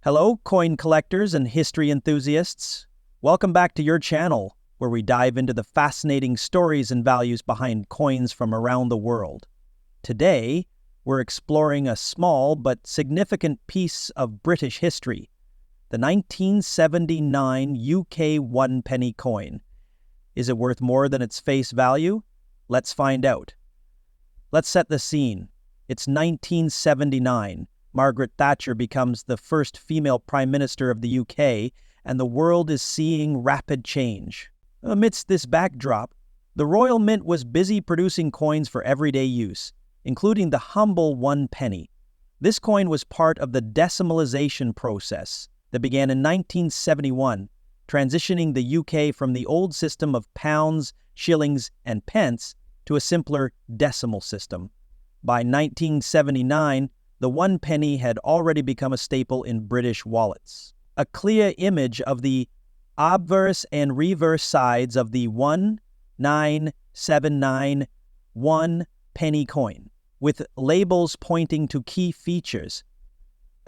Hello, coin collectors and history enthusiasts. Welcome back to your channel, where we dive into the fascinating stories and values behind coins from around the world. Today, we're exploring a small but significant piece of British history, the 1979 UK 1 penny coin. Is it worth more than its face value? Let's find out. Let's set the scene. It's 1979. Margaret Thatcher becomes the first female Prime Minister of the UK, and the world is seeing rapid change. Amidst this backdrop, the Royal Mint was busy producing coins for everyday use, including the humble 1 penny. This coin was part of the decimalization process that began in 1971, transitioning the UK from the old system of pounds, shillings, and pence to a simpler decimal system. By 1979, the 1 penny had already become a staple in British wallets. A clear image of the obverse and reverse sides of the 1979 1 penny coin, with labels pointing to key features.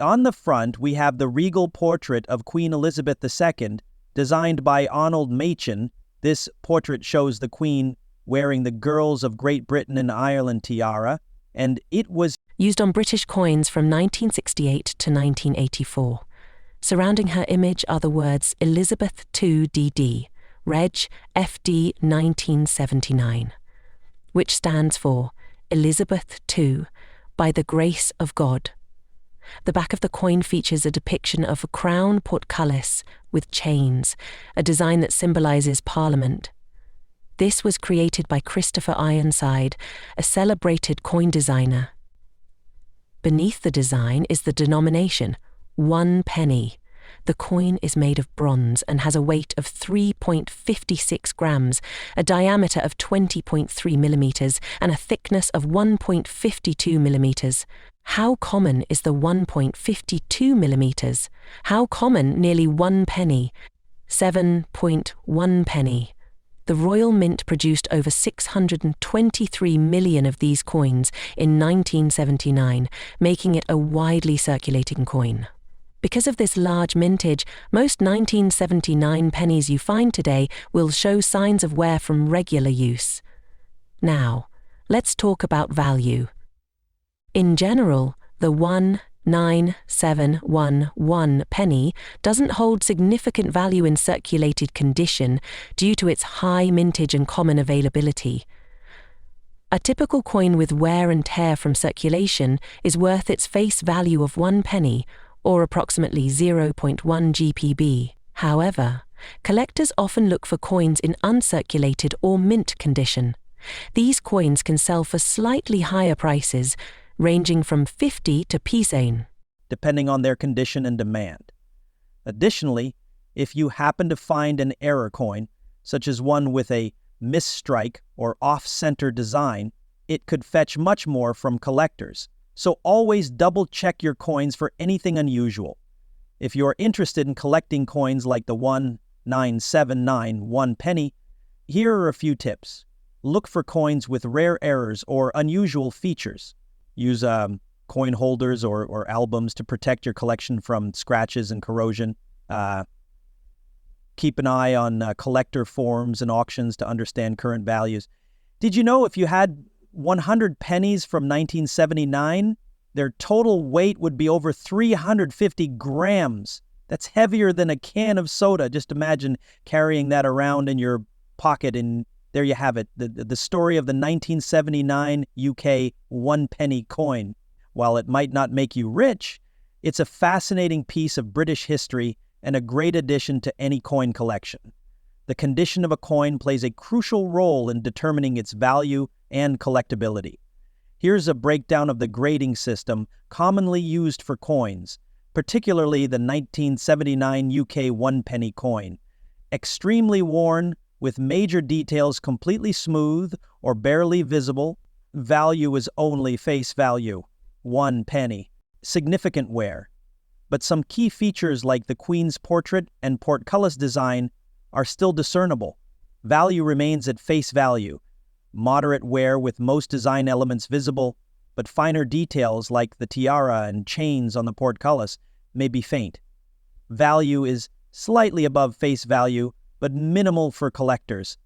On the front, we have the regal portrait of Queen Elizabeth II, designed by Arnold Machin. This portrait shows the Queen wearing the Girls of Great Britain and Ireland tiara, and it was used on British coins from 1968 to 1984. Surrounding her image are the words Elizabeth II DD, Reg FD 1979, which stands for Elizabeth II, by the grace of God. The back of the coin features a depiction of a crown portcullis with chains, a design that symbolizes Parliament. This was created by Christopher Ironside, a celebrated coin designer. Beneath the design is the denomination, 1 penny. The coin is made of bronze and has a weight of 3.56 grams, a diameter of 20.3 millimeters, and a thickness of 1.52 millimeters. How common is the 1.52 millimeters? How common nearly 1 penny? 7.1 penny. The Royal Mint produced over 623 million of these coins in 1979, making it a widely circulating coin. Because of this large mintage, most 1979 pennies you find today will show signs of wear from regular use. Now, let's talk about value. In general, the 1971 penny doesn't hold significant value in circulated condition due to its high mintage and common availability. A typical coin with wear and tear from circulation is worth its face value of 1 penny, or approximately 0.1 GPB. However, collectors often look for coins in uncirculated or mint condition. These coins can sell for slightly higher prices, ranging from 50 to P-zone, depending on their condition and demand. Additionally, if you happen to find an error coin, such as one with a misstrike or off-center design, it could fetch much more from collectors. So always double-check your coins for anything unusual. If you're interested in collecting coins like the 1979 1 penny, here are a few tips. Look for coins with rare errors or unusual features. Use coin holders or albums to protect your collection from scratches and corrosion. Keep an eye on collector forums and auctions to understand current values. Did you know if you had 100 pennies from 1979, their total weight would be over 350 grams? That's heavier than a can of soda. Just imagine carrying that around in your pocket, and there you have it, the story of the 1979 UK 1 penny coin. While it might not make you rich, it's a fascinating piece of British history and a great addition to any coin collection. The condition of a coin plays a crucial role in determining its value and collectability. Here's a breakdown of the grading system commonly used for coins, particularly the 1979 UK 1 penny coin. Extremely worn, with major details completely smooth or barely visible. Value is only face value, 1 penny. Significant wear. But some key features like the Queen's portrait and portcullis design are still discernible. Value remains at face value. Moderate wear with most design elements visible, but finer details like the tiara and chains on the portcullis may be faint. Value is slightly above face value, but minimal for collectors.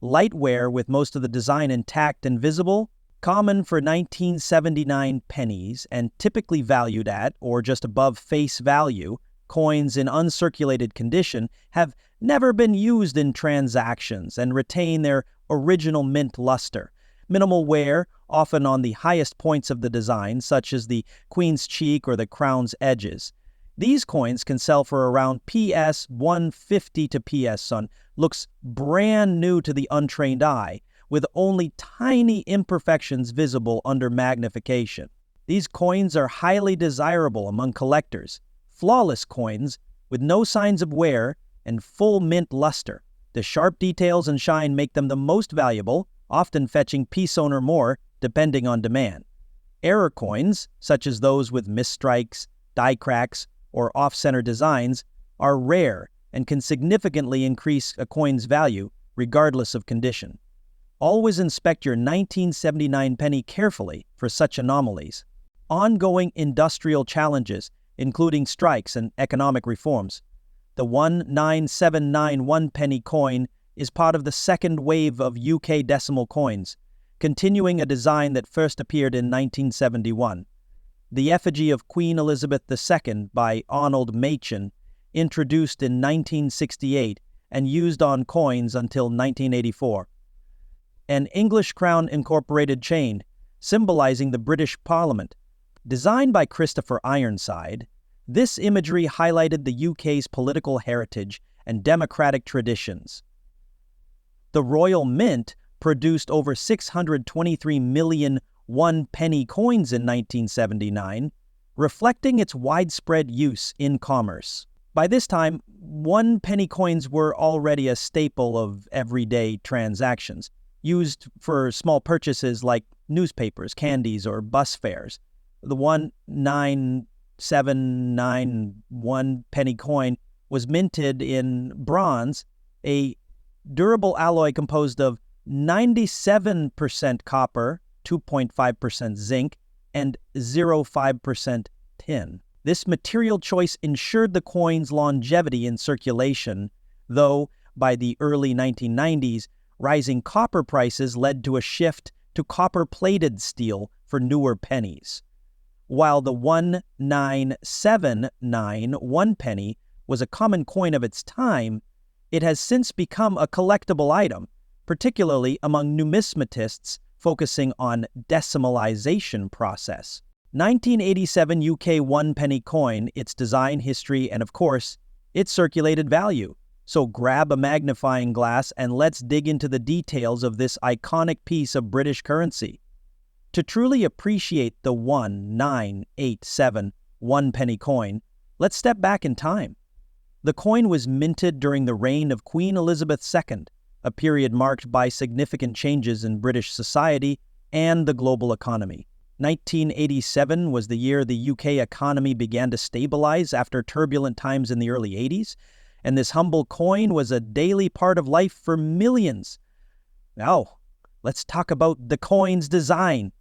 Light wear with most of the design intact and visible, common for 1979 pennies and typically valued at, or just above face value, coins in uncirculated condition have never been used in transactions and retain their original mint luster. Minimal wear, often on the highest points of the design, such as the queen's cheek or the crown's edges. These coins can sell for around PS 150 to PS on. Looks brand new to the untrained eye, with only tiny imperfections visible under magnification. These coins are highly desirable among collectors. Flawless coins with no signs of wear and full mint luster. The sharp details and shine make them the most valuable, often fetching piece-own or more, depending on demand. Error coins, such as those with misstrikes, die cracks, or off-center designs, are rare and can significantly increase a coin's value, regardless of condition. Always inspect your 1979 penny carefully for such anomalies. Ongoing industrial challenges, including strikes and economic reforms. The 19791 penny coin is part of the second wave of UK decimal coins, continuing a design that first appeared in 1971. The effigy of Queen Elizabeth II by Arnold Machin, introduced in 1968 and used on coins until 1984. An English crown incorporated chain, symbolizing the British Parliament. Designed by Christopher Ironside, this imagery highlighted the UK's political heritage and democratic traditions. The Royal Mint produced over 623 million one-penny coins in 1979, reflecting its widespread use in commerce. By this time, one-penny coins were already a staple of everyday transactions, used for small purchases like newspapers, candies, or bus fares. The 19791 penny coin was minted in bronze, a durable alloy composed of 97% copper, 2.5% zinc, and 0.5% tin. This material choice ensured the coin's longevity in circulation, though by the early 1990s, rising copper prices led to a shift to copper-plated steel for newer pennies. While the 1979 one-penny was a common coin of its time, it has since become a collectible item, particularly among numismatists focusing on decimalization process. 1987 UK one-penny coin, its design, history, and of course, its circulated value. So grab a magnifying glass and let's dig into the details of this iconic piece of British currency. To truly appreciate the 1987 one-penny coin, let's step back in time. The coin was minted during the reign of Queen Elizabeth II, a period marked by significant changes in British society and the global economy. 1987 was the year the UK economy began to stabilize after turbulent times in the early 80s, and this humble coin was a daily part of life for millions. Now, let's talk about the coin's design.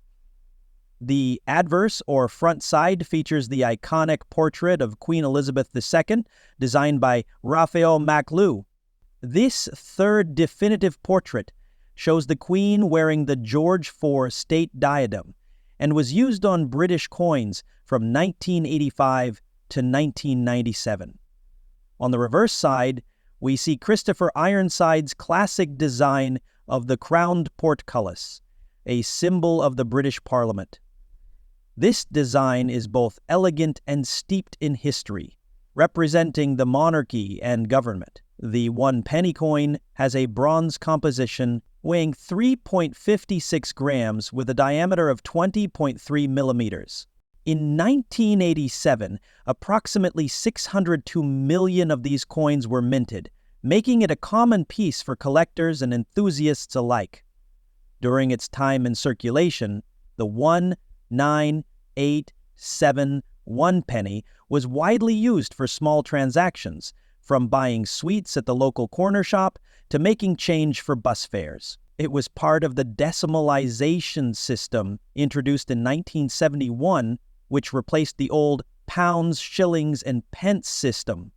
The adverse or front side features the iconic portrait of Queen Elizabeth II, designed by Raphael MacLeod. This third definitive portrait shows the Queen wearing the George IV state diadem and was used on British coins from 1985 to 1997. On the reverse side, we see Christopher Ironside's classic design of the crowned portcullis, a symbol of the British Parliament. This design is both elegant and steeped in history, representing the monarchy and government. The one-penny coin has a bronze composition weighing 3.56 grams with a diameter of 20.3 millimeters. In 1987, approximately 602 million of these coins were minted, making it a common piece for collectors and enthusiasts alike. During its time in circulation, the 1987 one-penny was widely used for small transactions, from buying sweets at the local corner shop to making change for bus fares. It was part of the decimalization system introduced in 1971, which replaced the old pounds, shillings, and pence system.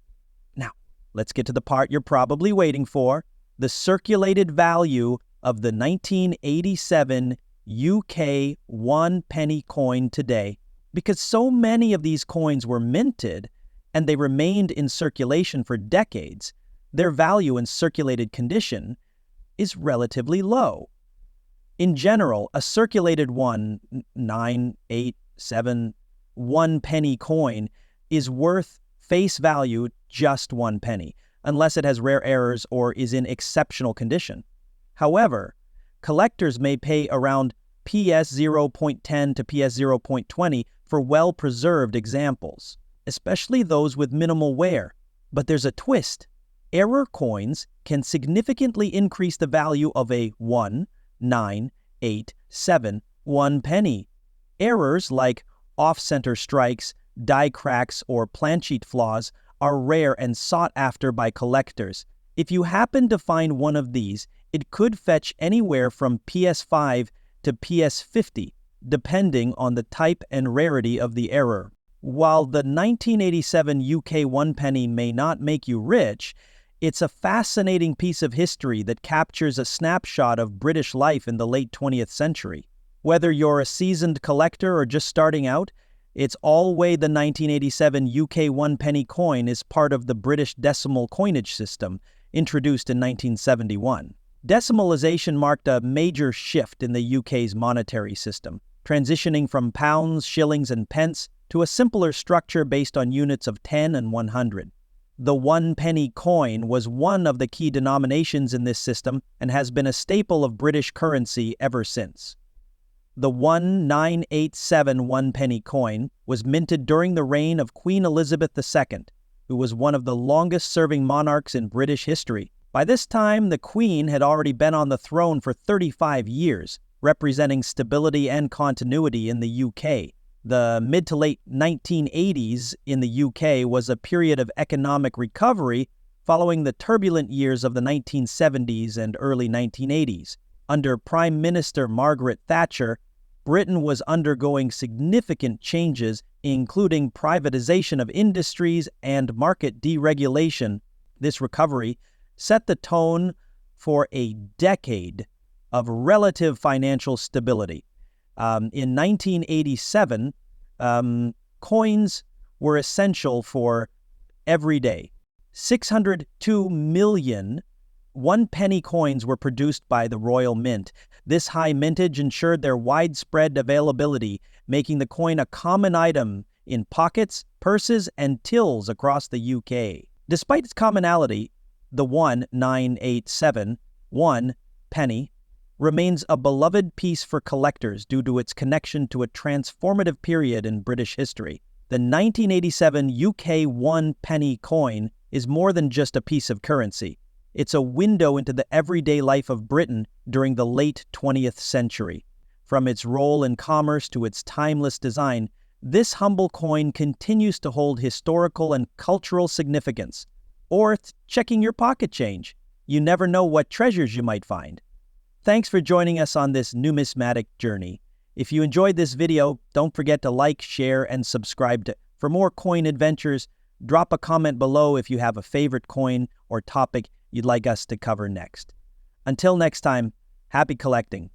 let's get to the part you're probably waiting for, the circulated value of the 1987 UK 1 penny coin today. Because so many of these coins were minted and they remained in circulation for decades, their value in circulated condition is relatively low. In general, a circulated 1 penny coin is worth face value just 1 penny, unless it has rare errors or is in exceptional condition. However, collectors may pay around PS 0.10 to PS 0.20 for well-preserved examples, especially those with minimal wear. But there's a twist. Error coins can significantly increase the value of a 1 penny. Errors like off-center strikes, die cracks, or plansheet flaws are rare and sought after by collectors. If you happen to find one of these, it could fetch anywhere from PS5 to PS50, depending on the type and rarity of the error. While the 1987 UK 1 penny may not make you rich, it's a fascinating piece of history that captures a snapshot of British life in the late 20th century. Whether you're a seasoned collector or just starting out, it's always the 1987 UK 1 penny coin is part of the British decimal coinage system, introduced in 1971. Decimalization marked a major shift in the UK's monetary system, transitioning from pounds, shillings, and pence to a simpler structure based on units of 10 and 100. The 1 penny coin was one of the key denominations in this system and has been a staple of British currency ever since. The 1987 1 penny coin was minted during the reign of Queen Elizabeth II, who was one of the longest-serving monarchs in British history. By this time, the Queen had already been on the throne for 35 years, representing stability and continuity in the UK. The mid to late 1980s in the UK was a period of economic recovery following the turbulent years of the 1970s and early 1980s. Under Prime Minister Margaret Thatcher, Britain was undergoing significant changes, including privatization of industries and market deregulation. This recovery set the tone for a decade of relative financial stability. In 1987, coins were essential for every day. 602 million 1 penny coins were produced by the Royal Mint. This high mintage ensured their widespread availability, making the coin a common item in pockets, purses, and tills across the UK. Despite its commonality, the 1987 1 penny remains a beloved piece for collectors due to its connection to a transformative period in British history. The 1987 UK 1 penny coin is more than just a piece of currency. It's a window into the everyday life of Britain during the late 20th century. From its role in commerce to its timeless design, this humble coin continues to hold historical and cultural significance. Or it's checking your pocket change. You never know what treasures you might find. Thanks for joining us on this numismatic journey. If you enjoyed this video, don't forget to like, share, and subscribe for more coin adventures. Drop a comment below if you have a favorite coin or topic you'd like us to cover next. Until next time, happy collecting.